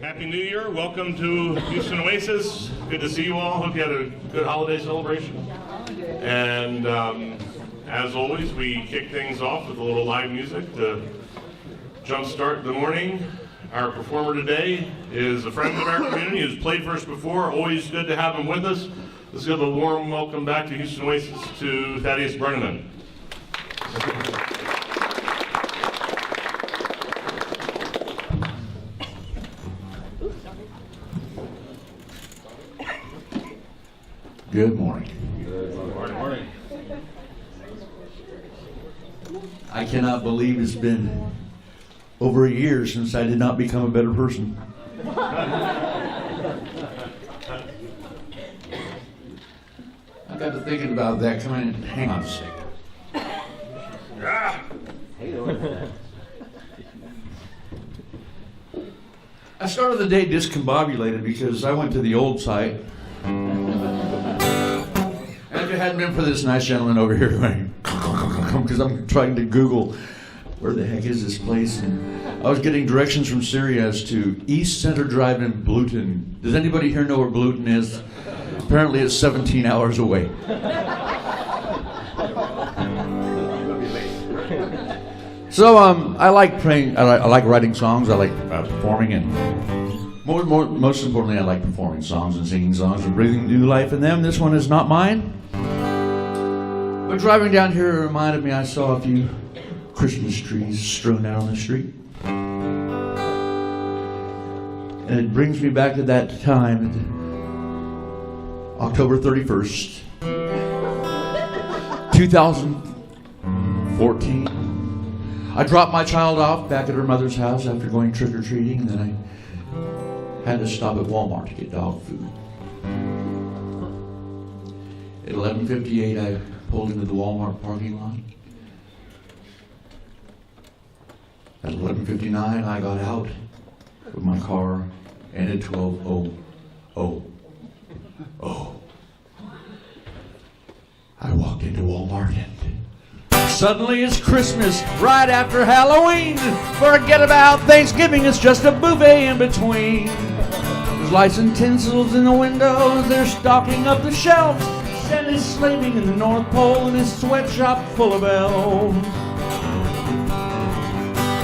Happy New Year. Welcome to Houston Oasis. Good to see you all. Hope you had a good holiday celebration. And as always, we kick things off with a little live music to jumpstart the morning. Our performer today is a friend of our community who's played for us before. Always good to have him with us. Let's give a warm welcome back to Houston Oasis to Thaddeus Breneman. Good morning. Good morning. I cannot believe it's been over a year since I did not become a better person. I got to thinking about that coming in. Hang on a second. I started the day discombobulated because I went to the old site. And if it hadn't been for this nice gentleman over here, because I'm trying to Google where the heck is this place, and I was getting directions from Siri as to East Center Drive in Bluton. Does anybody here know where Bluton is? Apparently it's 17 hours away. So I like praying. I like writing songs. I like performing, and most importantly, I like performing songs and singing songs and breathing new life in them. This one is not mine. But driving down here, it reminded me I saw a few Christmas trees strewn out on the street. And it brings me back to that time, October 31st, 2014. I dropped my child off back at her mother's house after going trick-or-treating, and then I had to stop at Walmart to get dog food. At 11:58, I pulled into the Walmart parking lot. At 11:59, I got out with my car, and at 12:00, I walked into Walmart, and suddenly it's Christmas, right after Halloween. Forget about Thanksgiving, it's just a buffet in between. There's lights and tinsels in the windows, they're stocking up the shelves. Santa's slaving in the North Pole in his sweatshop full of elves.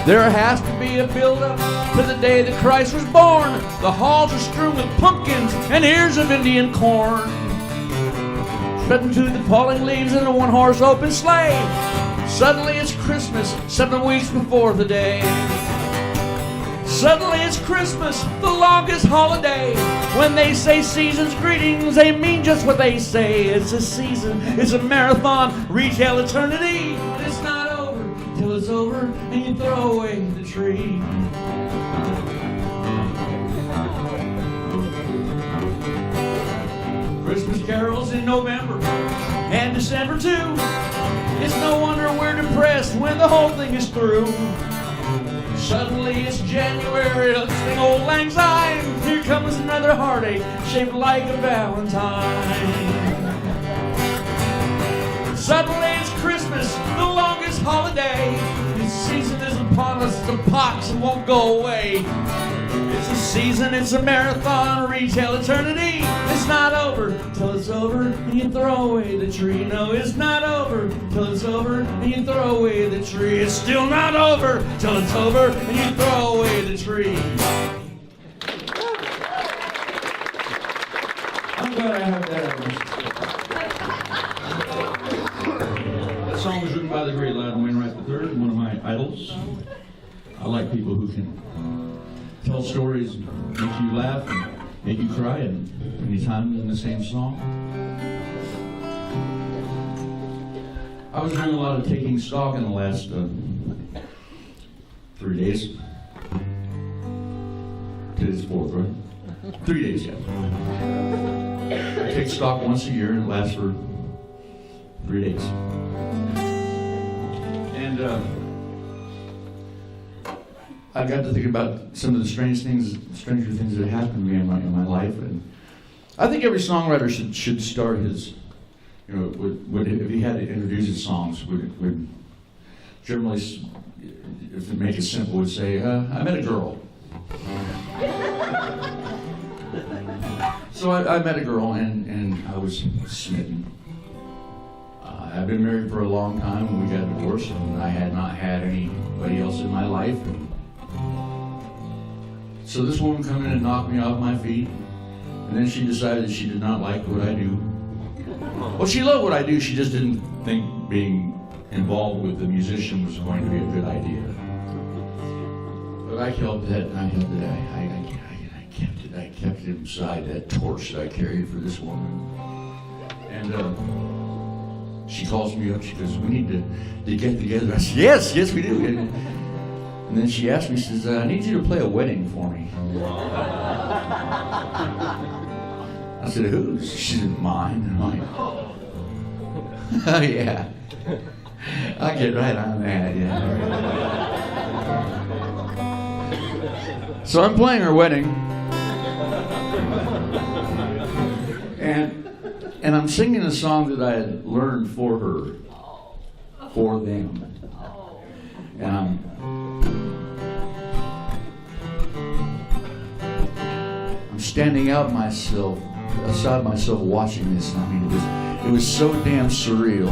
There has to be a build-up to the day that Christ was born. The halls are strewn with pumpkins and ears of Indian corn. Treading to the falling leaves in a one-horse open sleigh. Suddenly it's Christmas, 7 weeks before the day. Suddenly it's Christmas, the longest holiday. When they say season's greetings, they mean just what they say. It's a season, it's a marathon, retail eternity. It's not over till it's over and you throw away the tree. Christmas carols in November and December too. It's no wonder we're depressed when the whole thing is through. Suddenly it's January, let's sing Old Lang Syne. Here comes another heartache shaped like a valentine. Suddenly it's Christmas, the longest holiday. This season is upon us, the pox won't go away. It's a season, it's a marathon, retail eternity. It's not over till it's over and you throw away the tree. No, it's not over till it's over and you throw away the tree. It's still not over till it's over and you throw away the tree. I'm glad I have that. That song was written by the great Loudon Wainwright III, one of my idols. I like people who can tell stories and make you laugh and make you cry at many times in the same song. I was doing a lot of taking stock in the last 3 days. Today's the 4th, right? 3 days, yeah. I take stock once a year and it lasts for 3 days. And I got to think about some of the stranger things that happened to me in my life, and I think every songwriter should start his, would if he had to introduce his songs, would generally, if to make it simple, would say, I met a girl. So I met a girl and I was smitten. I've been married for a long time and we got divorced, and I had not had anybody else in my life. So this woman come in and knocked me off my feet, and then she decided she did not like what I do. Well, she loved what I do, she just didn't think being involved with the musician was going to be a good idea. But I kept it inside, that torch that I carried for this woman. And she calls me up, she goes, "We need to get together." I said, yes, we do. And then she asked me, she says, "I need you to play a wedding for me." I said, "Whose?" She said, "Mine." And I'm like, "Oh yeah, I'll get right on that, yeah." So I'm playing her wedding. And I'm singing a song that I had learned for her, for them. And I'm standing outside myself watching this. I mean, it was so damn surreal.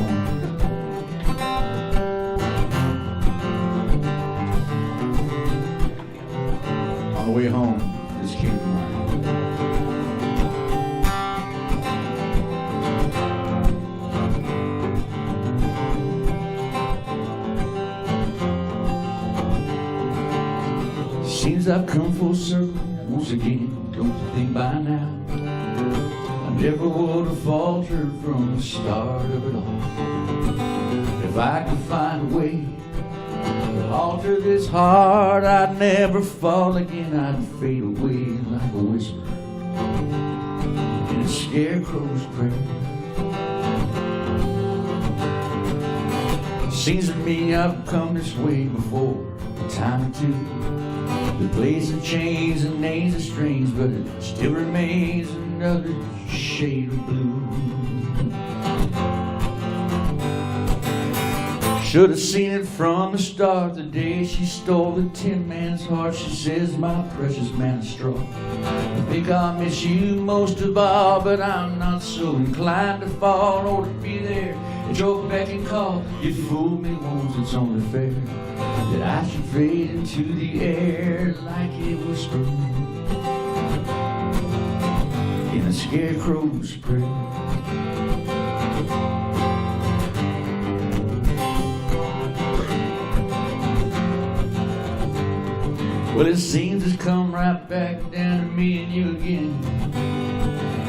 On the way home, this came to mind. Seems I've come full circle once again. Don't you think by now I never would have faltered from the start of it all? If I could find a way to alter this heart, I'd never fall again. I'd fade away like a whisper in a scarecrow's prayer. Seems to me I've come this way before, a time or two. The place of chains and names are strange, but it still remains another shade of blue. Should have seen it from the start, the day she stole the tin man's heart. She says, "My precious man of straw, I think I'll miss you most of all, but I'm not so inclined to fall or to be there at your beck and call. You fooled me once, it's only fair that I should fade into the air like a whisper in a scarecrow's prayer." Well, it seems it's come right back down to me and you again.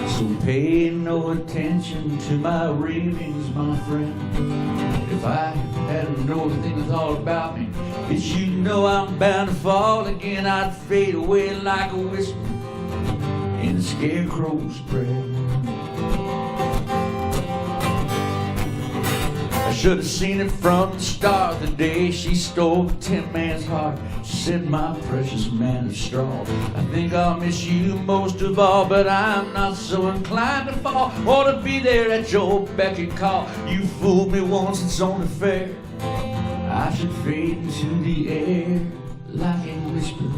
So pay no attention to my ravings, my friend. If I hadn't known everything that's all about me, it's you know I'm bound to fall again. I'd fade away like a whisper in a scarecrow's prayer. I should have seen it from the start, the day she stole the tin man's heart. She said, "My precious man of straw, I think I'll miss you most of all, but I'm not so inclined to fall or to be there at your beck and call. You fooled me once, it's only fair I should fade into the air like a whisper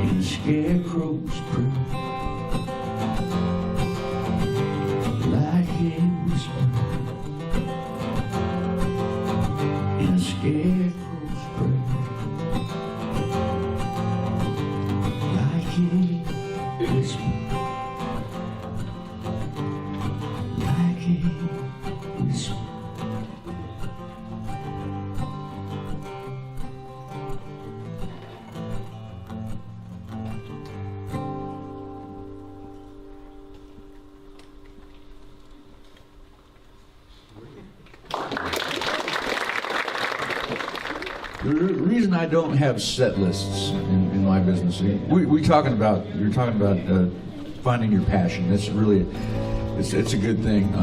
in a scarecrow's prayer." Like a whisper in a scarecrow's prayer. Like a whisper. Like a whisper. The reason I don't have set lists in my business, you're talking about finding your passion. That's really, it's a good thing.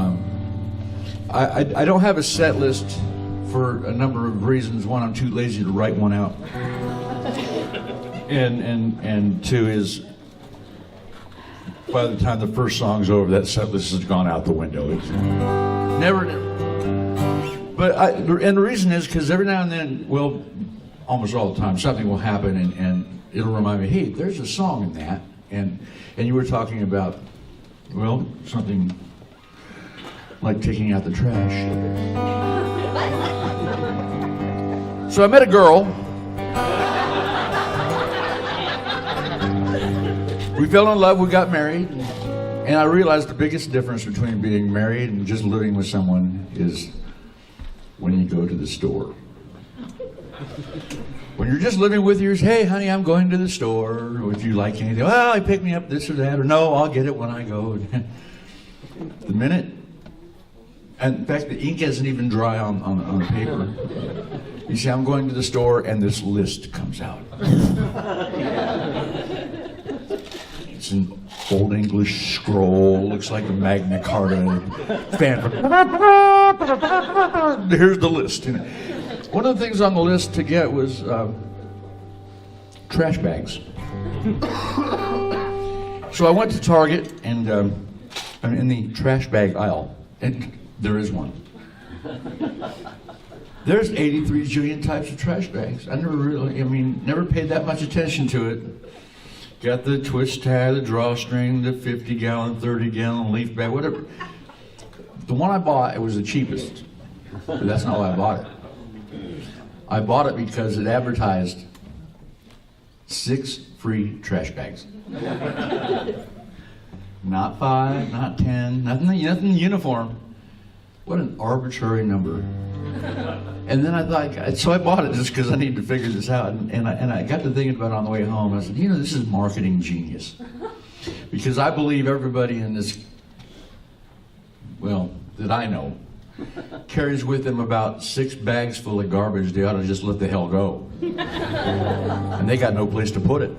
I don't have a set list for a number of reasons. One, I'm too lazy to write one out, and two is, by the time the first song's over, that set list has gone out the window. It's never. But and the reason is because every now and then, well, almost all the time, something will happen and it'll remind me, hey, there's a song in that. And you were talking about, well, something like taking out the trash. So I met a girl. We fell in love, we got married, and I realized the biggest difference between being married and just living with someone is when you go to the store. When you're just living with yours, hey honey, I'm going to the store, or if you like anything, well, I pick me up this or that, or no, I'll get it when I go. The minute, and in fact, the ink isn't even dry on the paper. You say, I'm going to the store, and this list comes out. It's an old English scroll, looks like a Magna Carta. Here's the list. One of the things on the list to get was trash bags. So I went to Target, and I'm in the trash bag aisle, and there is one. There's 83 jillion types of trash bags. I never paid that much attention to it. Got the twist tie, the drawstring, the 50-gallon, 30-gallon leaf bag, whatever. The one I bought, it was the cheapest. But that's not why I bought it. I bought it because it advertised 6 free trash bags. Not 5, not 10, nothing uniform. What an arbitrary number. And then I thought, so I bought it just because I needed to figure this out. And I got to thinking about it on the way home. I said, this is marketing genius. Because I believe everybody in this, well, that I know, carries with them about 6 bags full of garbage they ought to just let the hell go. And they got no place to put it.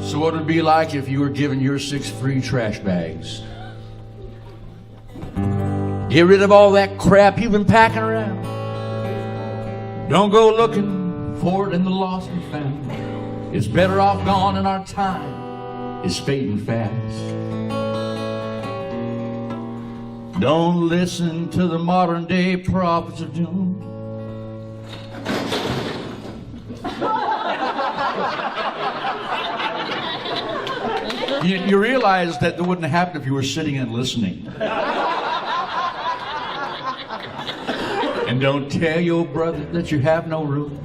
So what would it be like if you were given your 6 free trash bags? Get rid of all that crap you've been packing around. Don't go looking for it in the lost and found. It's better off gone, and our time is fading fast. Don't listen to the modern day prophets of doom. You realize that wouldn't happen if you were sitting and listening. And don't tell your brother that you have no room.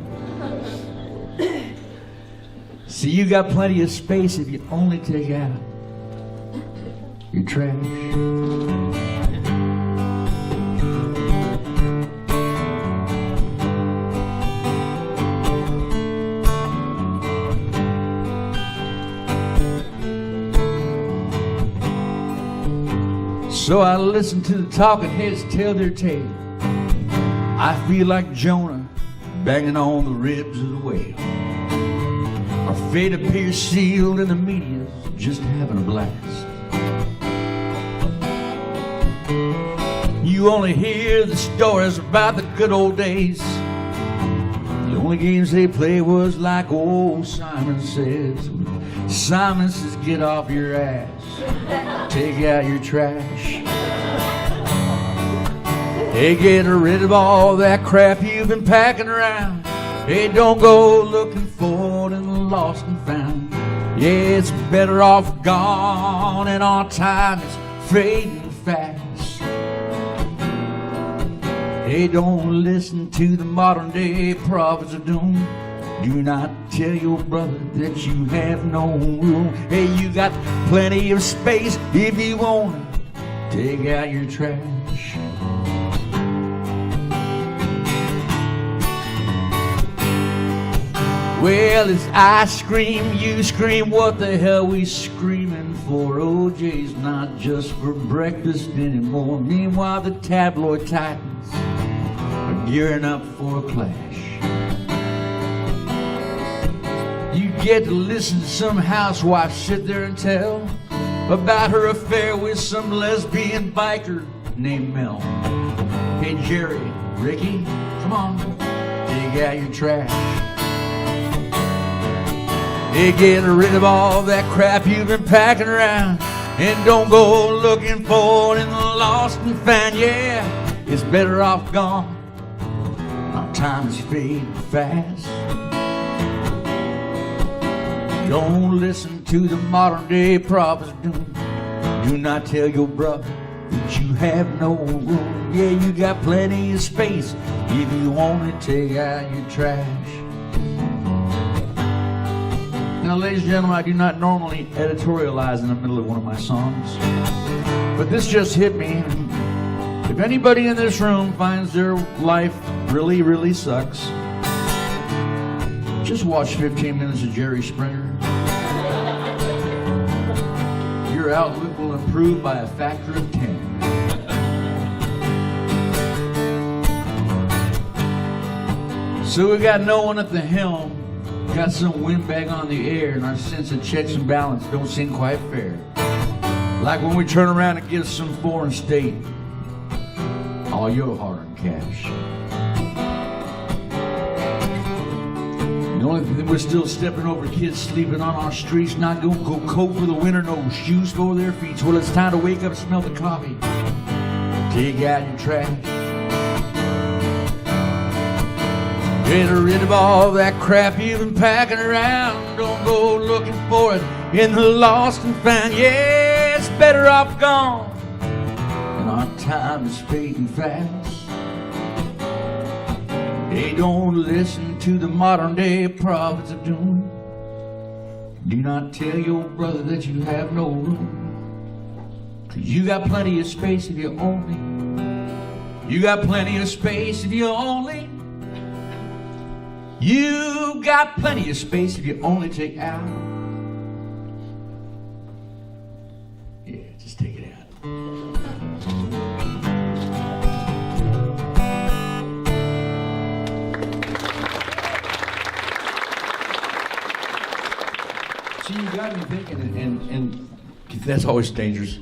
See, you got plenty of space if you only take out your trash. So I listen to the talking heads tell their tale. I feel like Jonah banging on the ribs of the whale. Our fate appears sealed and the media's just having a blast. You only hear the stories about the good old days. The only games they play was like old Simon says. Simon says, get off your ass, take out your trash. Hey, get rid of all that crap you've been packing around. Hey, don't go looking for it in the lost and found. Yeah, it's better off gone, and our time is fading fast. Hey, don't listen to the modern day prophets of doom. Do not tell your brother that you have no room. Hey, you got plenty of space if you want to take out your trash. Well, as I scream, you scream, what the hell we screaming for? OJ's not just for breakfast anymore. Meanwhile, the tabloid titans are gearing up for a clash. You get to listen to some housewife sit there and tell about her affair with some lesbian biker named Mel. Hey, Jerry, Ricky, come on, dig out your trash. Hey, get rid of all that crap you've been packing around, and don't go looking for it in the lost and found. Yeah, it's better off gone. Our time is fading fast. Don't listen to the modern day prophets of doom. Do not tell your brother that you have no room. Yeah, you got plenty of space if you only take out your trash. Now, ladies and gentlemen, I do not normally editorialize in the middle of one of my songs, but this just hit me. If anybody in this room finds their life really, really sucks, just watch 15 minutes of Jerry Springer. Your outlook will improve by a factor of 10. So we got no one at the helm, got some windbag on the air, and our sense of checks and balance don't seem quite fair. Like when we turn around and give some foreign state all your hard-earned cash. The only thing we're still stepping over kids sleeping on our streets, not gonna go coat for the winter, no shoes for their feet. Well, it's time to wake up, smell the coffee, take out your trash. Get rid of all that crap you've been packing around. Don't go looking for it in the lost and found. Yeah, it's better off gone, and our time is fading fast. Hey, don't listen to the modern day prophets of doom. Do not tell your brother that you have no room. 'Cause you got plenty of space if you only. You got plenty of space if you only. You got plenty of space if you only take out. Yeah, just take it out. See, you got me thinking, and that's always dangerous.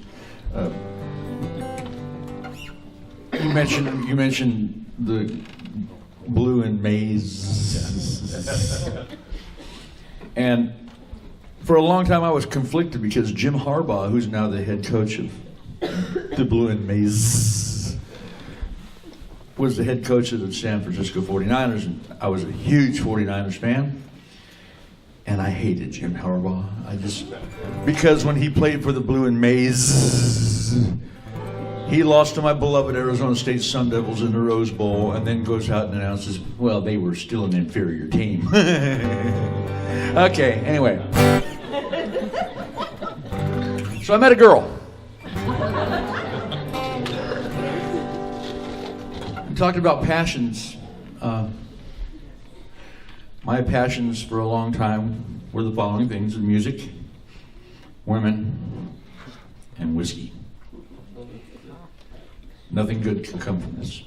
You mentioned the blue and maize. And for a long time I was conflicted because Jim Harbaugh, who's now the head coach of the Blue and Maize, was the head coach of the San Francisco 49ers, and I was a huge 49ers fan. And I hated Jim Harbaugh. Because when he played for the Blue and Maize, he lost to my beloved Arizona State Sun Devils in the Rose Bowl, and then goes out and announces, well, they were still an inferior team. Okay, anyway. So I met a girl. We talked about passions. My passions for a long time were the following things: music, women, and whiskey. Nothing good can come from this.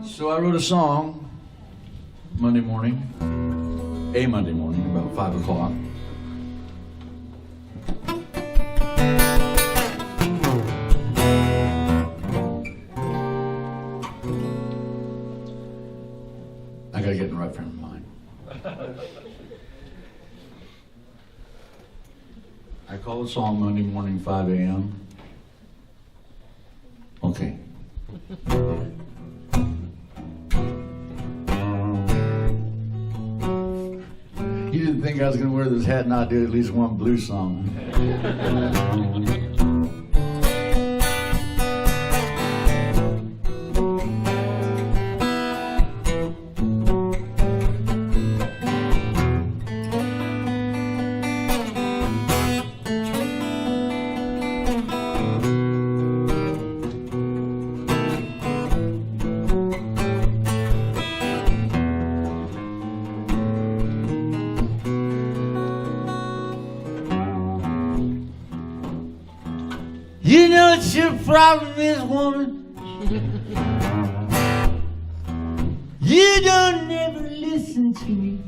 So I wrote a song a Monday morning, about 5 o'clock. I gotta get in the right frame of mind. I call the song Monday morning, 5 a.m. Okay. You didn't think I was going to wear this hat and not do at least one blues song. You know what your problem is, woman? You don't never listen to me.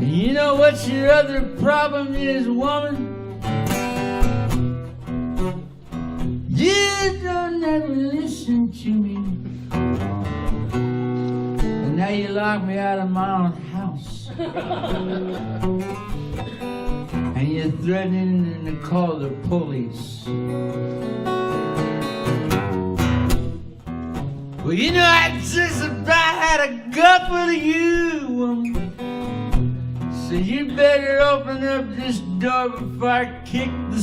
You know what your other problem is, woman? You don't ever listen to me. And now you lock me out of my own house. And you're threatening to call the police. Well, you know, I just about had a gut full of you, woman. So you better open up this door before I kick the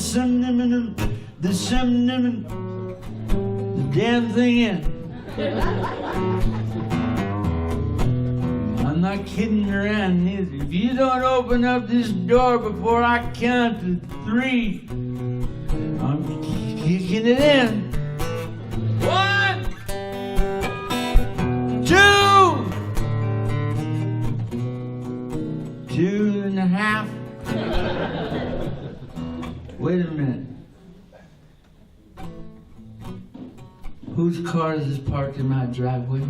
damn thing in. I'm not kidding around either. If you don't open up this door before I count to 3, I'm kicking it in. 1, 2, 2.5. Wait a minute. Whose car is this parked in my driveway?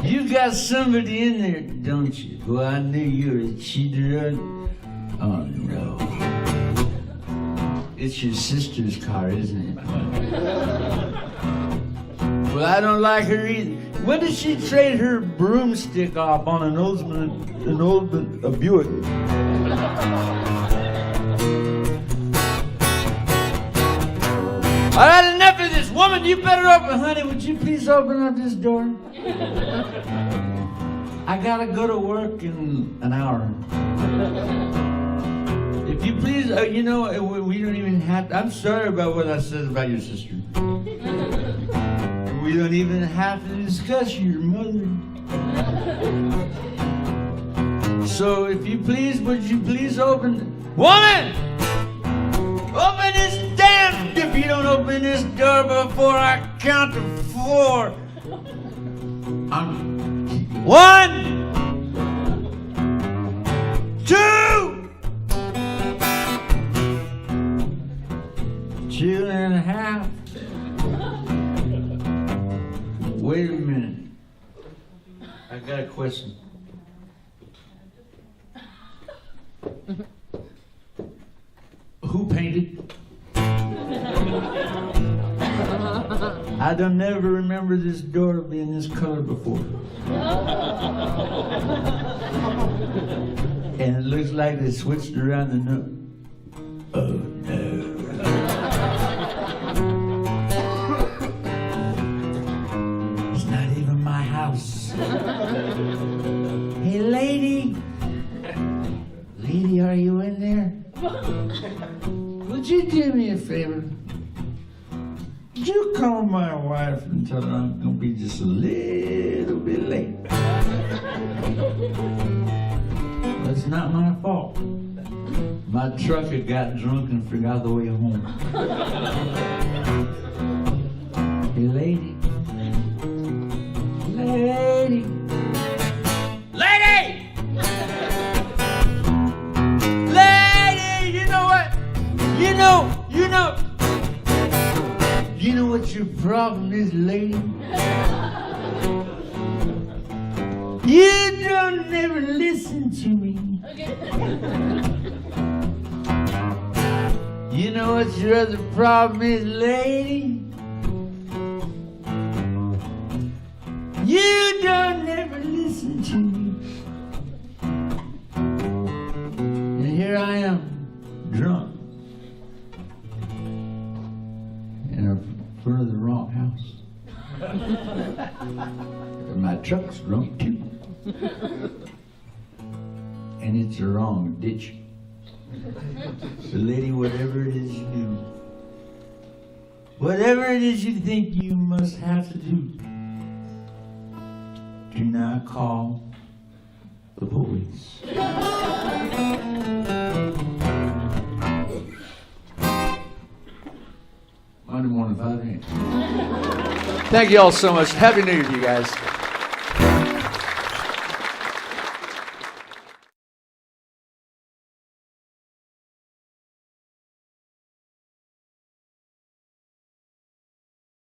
You got somebody in there, don't you? Well, I knew you were a cheater. Oh, no. It's your sister's car, isn't it? Well, I don't like her either. When did she trade her broomstick off on an old Buick? All right, enough of this. Woman, you better open. Honey, would you please open up this door? I gotta go to work in an hour. If you please, you know, we don't even have to. I'm sorry about what I said about your sister. We don't even have to discuss your mother. So if you please, would you please open... Woman! Open this damn... If you don't open this door before I count to 4... 1, 2... 2.5... Wait a minute. I got a question. Who painted? I don't never remember this door being this color before. And it looks like they switched around the note. Oh no. It's not even my house. Hey lady. Lady, are you in there? Would you do me a favor? Would you call my wife and tell her I'm gonna be just a little bit late? That's not my fault. My trucker got drunk and forgot the way home. Hey lady. Lady. Lady! Lady! You know what? You know what your problem is, lady? You don't never listen to me. You know what your other problem is, lady? You don't never listen to me. And here I am, drunk. In front of the wrong house. And my truck's drunk too. And it's the wrong ditch. So lady, whatever it is you do, whatever it is you think you must have to do, do not call the police. I didn't want to bother you. Thank you all so much. Happy New Year to you guys.